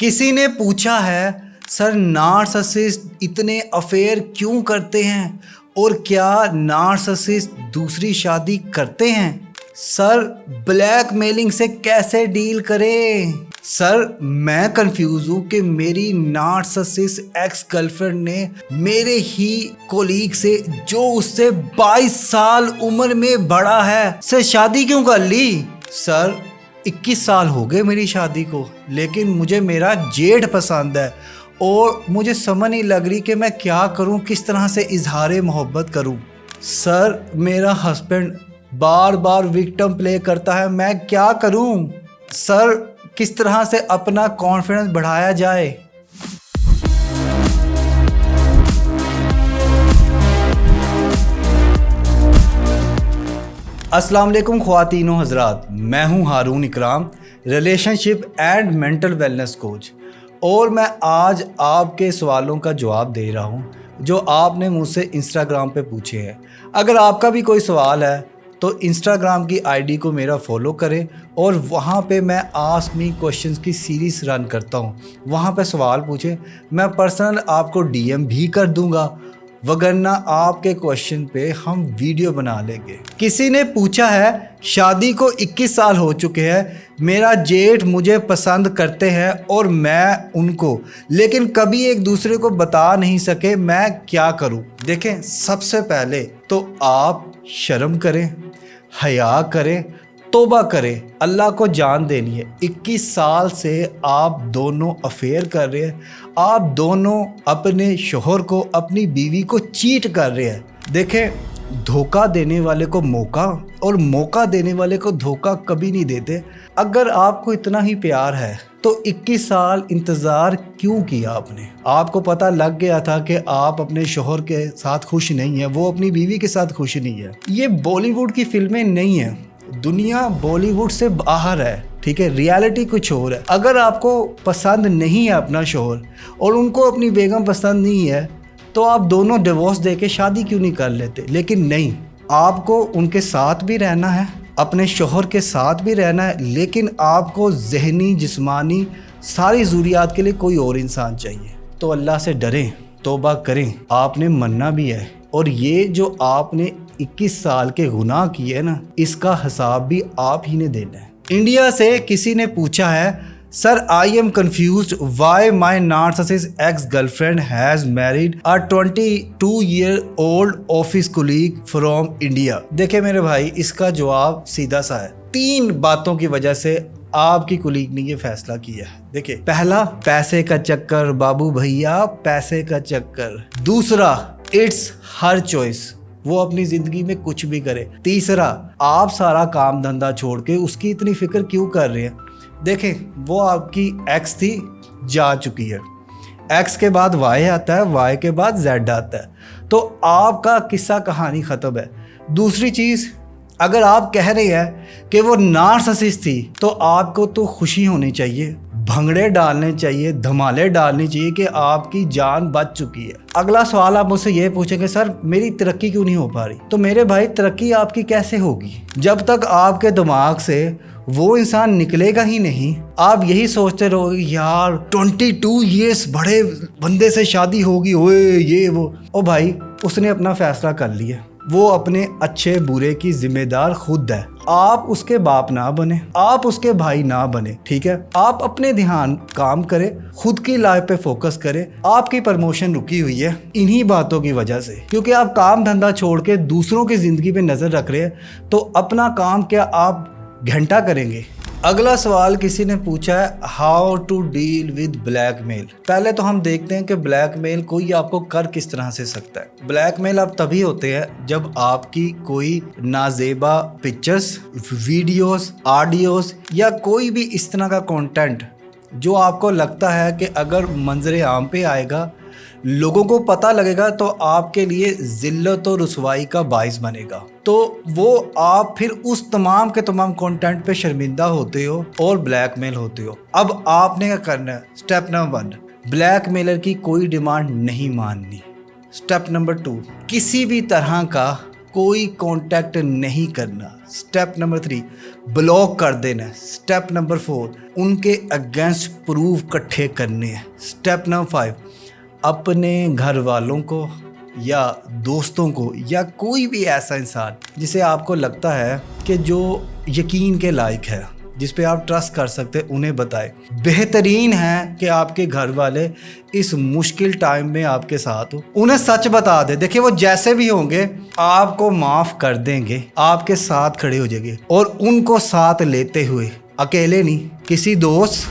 किसी ने पूछा है सर नार्सिसिस्ट इतने अफेयर क्यों करते हैं और क्या नार्सिसिस्ट दूसरी शादी करते हैं। सर ब्लैकमेलिंग से कैसे डील करें। सर मैं कंफ्यूज हूँ कि मेरी नार्सिसिस्ट एक्स गर्लफ्रेंड ने मेरे ही कोलीग से जो उससे 22 साल उम्र में बड़ा है से शादी क्यों कर ली। सर 21 साल हो गए मेरी शादी को, लेकिन मुझे मेरा जेठ पसंद है और मुझे समझ नहीं लग रही कि मैं क्या करूं, किस तरह से इजहार मोहब्बत करूं। सर मेरा हस्बैंड बार बार विक्टिम प्ले करता है, मैं क्या करूं। सर किस तरह से अपना कॉन्फिडेंस बढ़ाया जाए। अस्सलाम वालेकुम ख्वातीनो हज़रात, मैं हूं हारून इकराम, relationship and mental wellness coach, और मैं आज आपके सवालों का जवाब दे रहा हूं जो आपने मुझसे इंस्टाग्राम पे पूछे हैं। अगर आपका भी कोई सवाल है तो इंस्टाग्राम की आईडी को मेरा फॉलो करें और वहाँ पे मैं आस्क मी क्वेश्चंस की सीरीज़ रन करता हूँ। वहाँ पे सवाल पूछें, मैं पर्सनल आपको डीएम भी कर दूँगा, वगरना आपके क्वेश्चन पे हम वीडियो बना लेंगे। किसी ने पूछा है शादी को 21 साल हो चुके हैं, मेरा जेठ मुझे पसंद करते हैं और मैं उनको, लेकिन कभी एक दूसरे को बता नहीं सके, मैं क्या करूं। देखें, सबसे पहले तो आप शर्म करें, हया करें, तौबा करें, अल्लाह को जान देनी है। 21 साल से आप दोनों अफेयर कर रहे हैं, आप दोनों अपने शोहर को, अपनी बीवी को चीट कर रहे हैं। देखें, धोखा देने वाले को मौका और मौका देने वाले को धोखा कभी नहीं देते। अगर आपको इतना ही प्यार है तो 21 साल इंतज़ार क्यों किया आपने। आपको पता लग गया था कि आप अपने शोहर के साथ खुश नहीं है, वो अपनी बीवी के साथ खुश नहीं है। ये बॉलीवुड की फिल्में नहीं है, दुनिया बॉलीवुड से बाहर है, ठीक है। रियलिटी कुछ और है। अगर आपको पसंद नहीं है अपना शोहर और उनको अपनी बेगम पसंद नहीं है तो आप दोनों डिवोर्स दे के शादी क्यों नहीं कर लेते। लेकिन नहीं, आपको उनके साथ भी रहना है, अपने शोहर के साथ भी रहना है, लेकिन आपको ज़हनी जिस्मानी सारी ज़रूरियात के लिए कोई और इंसान चाहिए। तो अल्लाह से डरें, तौबा करें, आपने मरना भी है। और ये जो आपने 21 साल के गुनाह किए ना, इसका हिसाब भी आप ही ने देना है। इंडिया से किसी ने पूछा है sir I am confused why my narcissist ex girlfriend has married a 22-year-old office colleague from India. देखे मेरे भाई, इसका जवाब सीधा सा है। 3 बातों की वजह से आपकी कोलीग ने ये फैसला किया है। देखिए, पहला, पैसे का चक्कर बाबू भैया, पैसे का चक्कर। दूसरा, इट्स हर चॉइस, वो अपनी जिंदगी में कुछ भी करे। तीसरा, आप सारा काम धंधा छोड़ के उसकी इतनी फिक्र क्यों कर रहे हैं। देखें, वो आपकी एक्स थी, जा चुकी है। एक्स के बाद वाई आता है, वाई के बाद जेड आता है, तो आपका किस्सा कहानी ख़त्म है। दूसरी चीज़, अगर आप कह रहे हैं कि वो नार्सिसिस्ट थी तो आपको तो खुशी होनी चाहिए, भंगड़े डालने चाहिए, धमाले डालने चाहिए कि आपकी जान बच चुकी है। अगला सवाल आप मुझसे ये पूछेंगे सर मेरी तरक्की क्यों नहीं हो पा रही। तो मेरे भाई, तरक्की आपकी कैसे होगी जब तक आपके दिमाग से वो इंसान निकलेगा ही नहीं। आप यही सोचते रहोगे यार 22 ईयर्स बड़े बंदे से शादी होगी, ओए ये वो। ओ भाई, उसने अपना फैसला कर लिया, वो अपने अच्छे बुरे की जिम्मेदार खुद है। आप उसके बाप ना बने, आप उसके भाई ना बने, ठीक है। आप अपने ध्यान काम करें, खुद की लाइफ पे फोकस करें। आपकी प्रमोशन रुकी हुई है इन्हीं बातों की वजह से, क्योंकि आप काम धंधा छोड़ के दूसरों की जिंदगी पे नजर रख रहे हैं, तो अपना काम क्या आप घंटा करेंगे। अगला सवाल किसी ने पूछा है how to deal with blackmail. पहले तो हम देखते हैं कि ब्लैकमेल कोई आपको कर किस तरह से सकता है। ब्लैकमेल अब तभी होते हैं जब आपकी कोई नाजेबा पिक्चर्स, वीडियोस, ऑडियोस या कोई भी इस तरह का कंटेंट जो आपको लगता है कि अगर मंजर आम पे आएगा, लोगों को पता लगेगा, तो आपके लिए जिल्लत और रुसवाई का बाइस बनेगा। तो वो आप फिर उस तमाम के तमाम कंटेंट पे शर्मिंदा होते हो और ब्लैकमेल होते हो। अब आपने क्या करना है। स्टेप नंबर 1, ब्लैकमेलर की कोई डिमांड नहीं माननी। स्टेप नंबर 2, किसी भी तरह का कोई कांटेक्ट नहीं करना। स्टेप नंबर 3, ब्लॉक कर देना है। स्टेप नंबर 4, उनके अगेंस्ट प्रूफ इकट्ठे करने हैं। स्टेप नंबर 5, अपने घर वालों को या दोस्तों को या कोई भी ऐसा इंसान जिसे आपको लगता है कि जो यकीन के लायक है, जिस पे आप ट्रस्ट कर सकते हैं, उन्हें बताएं। बेहतरीन है कि आपके घर वाले इस मुश्किल टाइम में आपके साथ हो, उन्हें सच बता दे। देखिए वो जैसे भी होंगे आपको माफ़ कर देंगे, आपके साथ खड़े हो जाएंगे। और उनको साथ लेते हुए, अकेले नहीं, किसी दोस्त,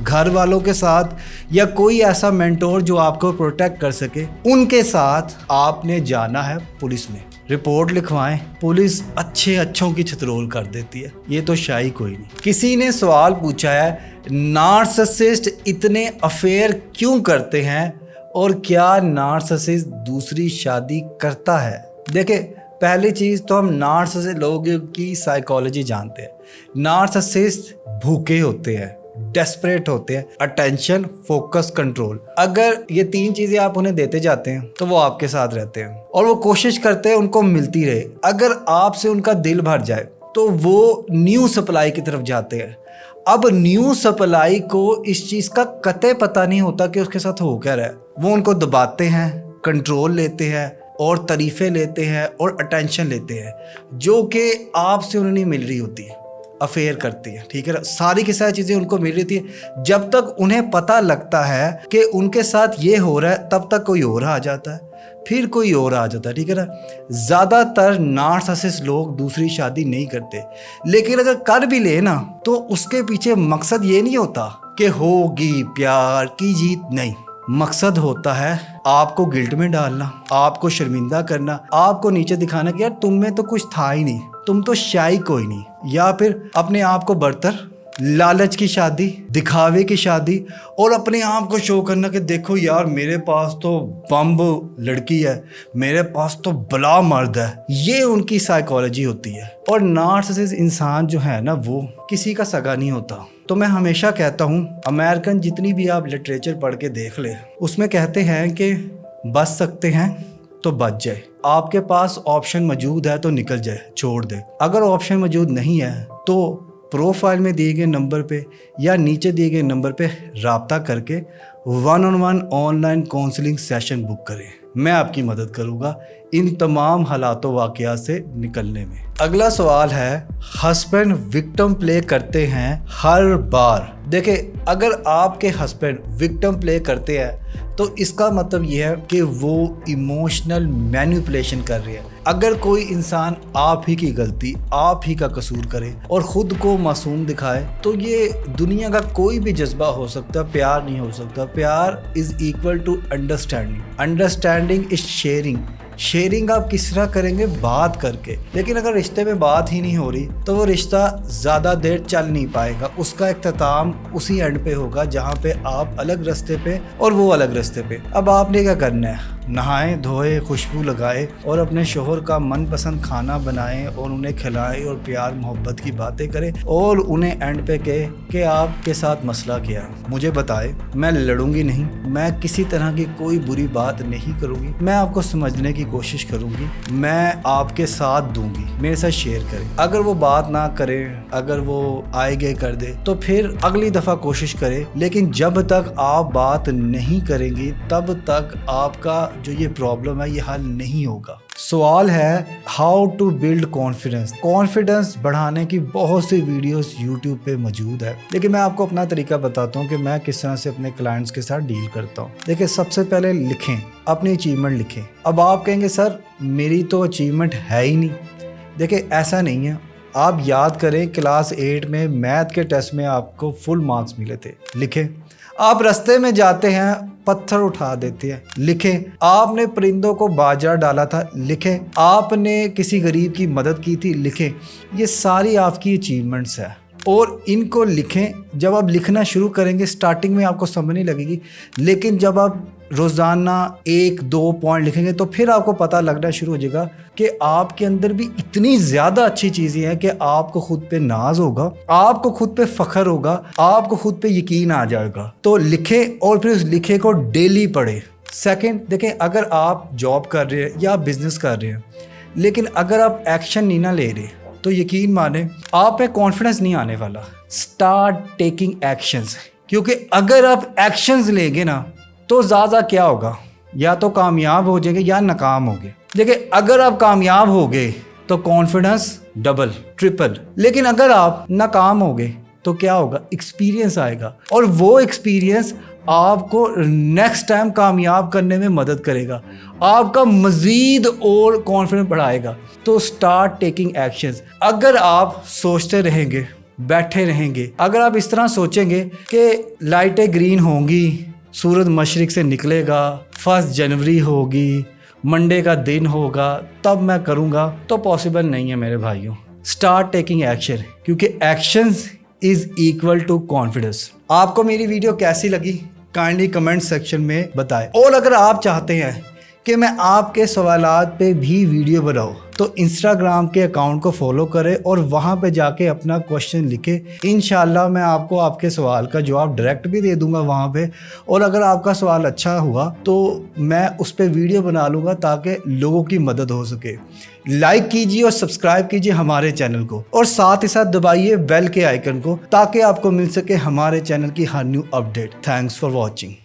घर वालों के साथ या कोई ऐसा मेंटोर जो आपको प्रोटेक्ट कर सके, उनके साथ आपने जाना है पुलिस में। रिपोर्ट लिखवाएं, पुलिस अच्छों की छितरोल कर देती है, ये तो शाही कोई नहीं। किसी ने सवाल पूछा है, नार्सिसिस्ट इतने अफेयर क्यों करते हैं और क्या नार्सिसिस्ट दूसरी शादी करता है? देखिए पहली चीज़ तो हम नार्सिसिस्ट लोगों की साइकोलॉजी जानते हैं। नार्सिसिस्ट भूखे होते हैं, डेस्परेट होते हैं, अटेंशन, फोकस, कंट्रोल। अगर ये 3 चीज़ें आप उन्हें देते जाते हैं तो वो आपके साथ रहते हैं और वो कोशिश करते हैं उनको मिलती रहे। अगर आपसे उनका दिल भर जाए तो वो न्यू सप्लाई की तरफ जाते हैं। अब न्यू सप्लाई को इस चीज़ का कतई पता नहीं होता कि उसके साथ हो क्या रहा है। वो उनको दबाते हैं, कंट्रोल लेते हैं और तारीफ़ें लेते हैं और अटेंशन लेते हैं जो कि आपसे उन्हें नहीं मिल रही होती है। अफेयर करती है, ठीक है, सारी की सारी चीज़ें उनको मिल रही थी। जब तक उन्हें पता लगता है कि उनके साथ ये हो रहा है तब तक कोई और आ जाता है, फिर कोई और आ जाता है, ठीक है ना। ज़्यादातर नार्सिसिस्ट लोग दूसरी शादी नहीं करते, लेकिन अगर कर भी ले ना तो उसके पीछे मकसद ये नहीं होता कि होगी प्यार की जीत, नहीं। मकसद होता है आपको गिल्ट में डालना, आपको शर्मिंदा करना, आपको नीचे दिखाना कि यार तुम में तो कुछ था ही नहीं, तुम तो शाही कोई नहीं। या फिर अपने आप को बरतर, लालच की शादी, दिखावे की शादी, और अपने आप को शो करना कि देखो यार मेरे पास तो बम्ब लड़की है, मेरे पास तो बला मर्द है। ये उनकी साइकोलॉजी होती है। और नार्सिसिस्ट इंसान जो है ना वो किसी का सगा नहीं होता। तो मैं हमेशा कहता हूँ, अमेरिकन जितनी भी आप लिटरेचर पढ़ के देख ले, उसमें कहते हैं कि बच सकते हैं तो बच जाए, आपके पास ऑप्शन मौजूद है तो निकल जाए, छोड़ दे। अगर ऑप्शन मौजूद नहीं है तो प्रोफाइल में दिए गए नंबर पे या नीचे दिए गए नंबर पे राब्ता करके 1-on-1 online counselling session book करें। मैं आपकी मदद करूँगा इन तमाम हालातों वाक़यात से निकलने में। अगला सवाल है, हस्बैंड विक्टिम प्ले करते हैं हर बार। देखिए अगर आपके हस्बैंड विक्टिम प्ले करते हैं तो इसका मतलब ये है कि वो इमोशनल मैनिपुलेशन कर रहे हैं। अगर कोई इंसान आप ही की गलती, आप ही का कसूर करे और ख़ुद को मासूम दिखाए तो ये दुनिया का कोई भी जज्बा हो सकता, प्यार नहीं हो सकता। प्यार is equal to understanding, understanding is sharing. Sharing आप किस तरह करेंगे? बात करके। लेकिन अगर रिश्ते में बात ही नहीं हो रही तो वो रिश्ता ज़्यादा देर चल नहीं पाएगा। उसका इख्तिताम उसी एंड पे होगा जहाँ पे आप अलग रास्ते पे और वो अलग रास्ते पे। अब आपने क्या करना है? नहाएं धोए, खुशबू लगाए और अपने शोहर का मनपसंद खाना बनाएं और उन्हें खिलाएं और प्यार मोहब्बत की बातें करें और उन्हें एंड पे कहे कि आपके साथ मसला क्या है, मुझे बताएं। मैं लड़ूंगी नहीं, मैं किसी तरह की कोई बुरी बात नहीं करूंगी, मैं आपको समझने की कोशिश करूंगी, मैं आपके साथ दूंगी, मेरे साथ शेयर करें। अगर वो बात ना करे, अगर वो आए गए कर दे तो फिर अगली दफ़ा कोशिश करें। लेकिन जब तक आप बात नहीं करेंगी तब तक आपका जो ये प्रॉब्लम है ये हल नहीं होगा। सवाल है, how to build confidence. Confidence बढ़ाने की बहुत सी वीडियोस यूट्यूब पे मौजूद है, लेकिन मैं आपको अपना तरीका बताता हूँ कि मैं किस तरह से अपने क्लाइंट्स के साथ डील करता हूँ। देखिए सबसे पहले लिखें, अपनी अचीवमेंट लिखें। अब आप कहेंगे सर मेरी तो अचीवमेंट है ही नहीं। देखिए ऐसा नहीं है, आप याद करें क्लास 8 में मैथ के टेस्ट में आपको फुल मार्क्स मिले थे, लिखें। आप रास्ते में जाते हैं पत्थर उठा देते हैं, लिखें। आपने परिंदों को बाजार डाला था, लिखें। आपने किसी गरीब की मदद की थी, लिखें। ये सारी आपकी अचीवमेंट्स है और इनको लिखें। जब आप लिखना शुरू करेंगे स्टार्टिंग में आपको समझ नहीं लगेगी, लेकिन जब आप रोज़ाना 1-2 पॉइंट लिखेंगे तो फिर आपको पता लगना शुरू हो जाएगा कि आपके अंदर भी इतनी ज़्यादा अच्छी चीज़ें हैं कि आपको खुद पे नाज होगा, आपको खुद पे फ़ख्र होगा, आपको खुद पे यकीन आ जाएगा। तो लिखें और फिर उस लिखे को डेली पढ़ें। सेकंड, देखें अगर आप जॉब कर रहे हैं या बिज़नेस कर रहे हैं, لیکن اگر آپ ایکشن نہیں نہ لے رہے تو یقین مانیں آپ میں کانفیڈنس نہیں آنے والا. اسٹارٹ ٹیکنگ ایکشنز, کیونکہ اگر آپ ایکشنز لیں گے نا تو زیادہ کیا ہوگا, یا تو کامیاب ہو جائیں گے یا ناکام ہو گے. دیکھیں اگر آپ کامیاب ہو گئے تو کانفیڈنس ڈبل ٹرپل, لیکن اگر آپ ناکام ہو گئے تو کیا ہوگا, ایکسپیرینس آئے گا, اور وہ ایکسپیرینس آپ کو نیکسٹ ٹائم کامیاب کرنے میں مدد کرے گا, آپ کا مزید اور کانفیڈنس بڑھائے گا. تو اسٹارٹ ٹیکنگ ایکشنز. اگر آپ سوچتے رہیں گے, بیٹھے رہیں گے, اگر آپ اس طرح سوچیں گے کہ لائٹیں گرین ہوں گی, سورج مشرق سے نکلے گا, 1 جنوری ہوگی, منڈے کا دن ہوگا, تب میں کروں گا, تو پاسبل نہیں ہے میرے بھائیوں. اسٹارٹ ٹیکنگ ایکشن, کیونکہ actions is equal to confidence. آپ کو میری ویڈیو کیسی لگی کائنڈلی کمنٹ سیکشن میں بتائیں, اور اگر آپ چاہتے ہیں کہ میں آپ کے سوالات پہ بھی ویڈیو بناؤں تو انسٹاگرام کے اکاؤنٹ کو فالو کریں اور وہاں پہ جا کے اپنا کوشچن لکھیں. انشاءاللہ میں آپ کو آپ کے سوال کا جواب ڈائریکٹ بھی دے دوں گا وہاں پہ, اور اگر آپ کا سوال اچھا ہوا تو میں اس پہ ویڈیو بنا لوں گا تاکہ لوگوں کی مدد ہو سکے. لائک کیجیے اور سبسکرائب کیجیے ہمارے چینل کو, اور ساتھ ہی ساتھ دبائیے بیل کے آئیکن کو تاکہ آپ کو مل سکے ہمارے چینل کی ہر new update. Thanks for watching.